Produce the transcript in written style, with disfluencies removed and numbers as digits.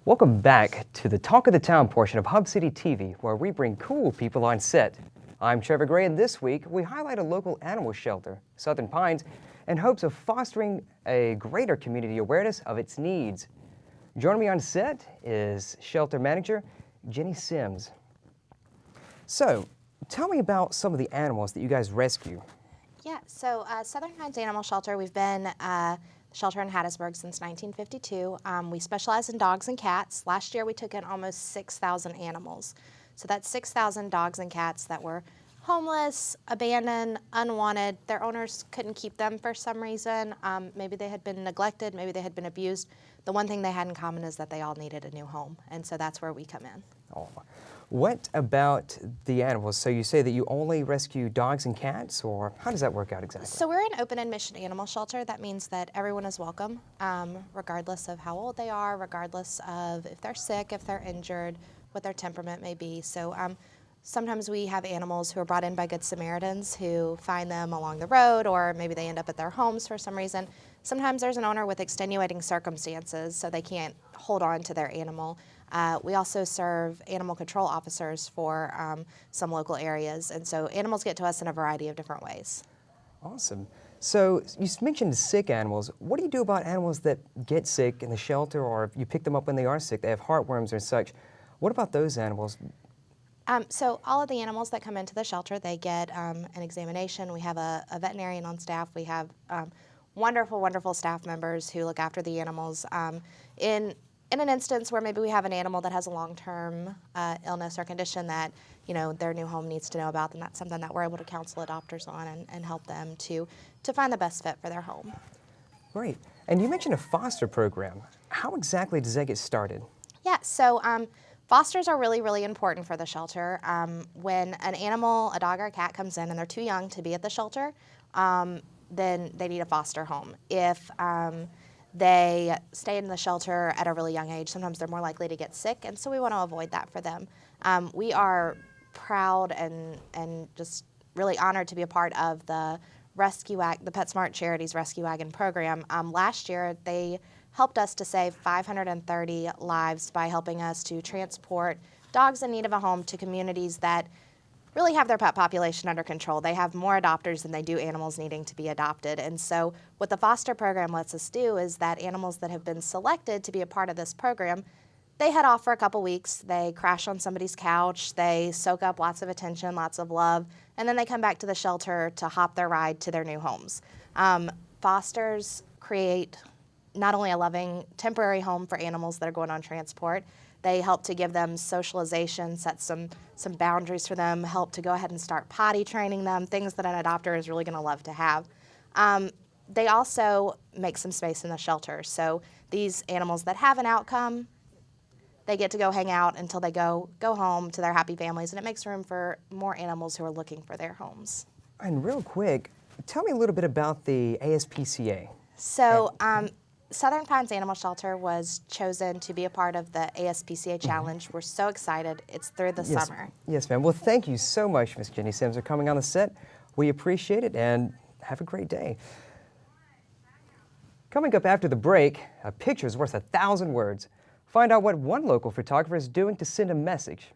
Welcome back to the Talk of the Town portion of Hub City TV, where we bring cool people on set. I'm Trevor Gray, and this week we highlight a local animal shelter, Southern Pines, in hopes of fostering a greater community awareness of its needs. Joining me on set is shelter manager Jenny Sims. So, tell me about some of the animals that you guys rescue. Yeah, so Southern Pines Animal Shelter, we've been shelter in Hattiesburg since 1952. We specialize in dogs and cats. Last year we took in almost 6,000 animals. So that's 6,000 dogs and cats that were homeless, abandoned, unwanted. Their owners couldn't keep them for some reason. Maybe they had been neglected, maybe they had been abused. The one thing they had in common is that they all needed a new home, and so that's where we come in. Oh. What about the animals? So you say that you only rescue dogs and cats, or how does that work out exactly? So we're an open admission animal shelter. That means that everyone is welcome, regardless of how old they are, regardless of if they're sick, if they're injured, what their temperament may be. So sometimes we have animals who are brought in by Good Samaritans who find them along the road, or maybe they end up at their homes for some reason. Sometimes there's an owner with extenuating circumstances, so they can't hold on to their animal. We also serve animal control officers for some local areas, and so animals get to us in a variety of different ways. Awesome. So you mentioned sick animals. What do you do about animals that get sick in the shelter, or if you pick them up when they are sick, they have heartworms or such? What about those animals? So all of the animals that come into the shelter, they get an examination. We have a veterinarian on staff. We have wonderful, wonderful staff members who look after the animals. In an instance where maybe we have an animal that has a long-term illness or condition that, you know, their new home needs to know about, then that's something that we're able to counsel adopters on and help them to find the best fit for their home. Great. And you mentioned a foster program. How exactly does that get started? Yeah, so fosters are really, really important for the shelter. When an animal, a dog or a cat comes in and they're too young to be at the shelter, then they need a foster home. If they stay in the shelter at a really young age, sometimes they're more likely to get sick, and so we want to avoid that for them. We are proud and just really honored to be a part of the the PetSmart Charities Rescue Wagon program. Last year, they helped us to save 530 lives by helping us to transport dogs in need of a home to communities that really have their pet population under control. They have more adopters than they do animals needing to be adopted. And so what the foster program lets us do is that animals that have been selected to be a part of this program, they head off for a couple weeks, they crash on somebody's couch, they soak up lots of attention, lots of love, and then they come back to the shelter to hop their ride to their new homes. Fosters create not only a loving temporary home for animals that are going on transport, they help to give them socialization, set some boundaries for them, help to go ahead and start potty training them, things that an adopter is really going to love to have. They also make some space in the shelter. So these animals that have an outcome, they get to go hang out until they go home to their happy families, and it makes room for more animals who are looking for their homes. And real quick, tell me a little bit about the ASPCA. So Southern Pines Animal Shelter was chosen to be a part of the ASPCA Challenge. We're so excited. It's through the summer. Yes, ma'am. Well, thank you so much, Miss Jenny Sims, for coming on the set. We appreciate it, and have a great day. Coming up after the break, a picture's worth 1,000 words. Find out what one local photographer is doing to send a message.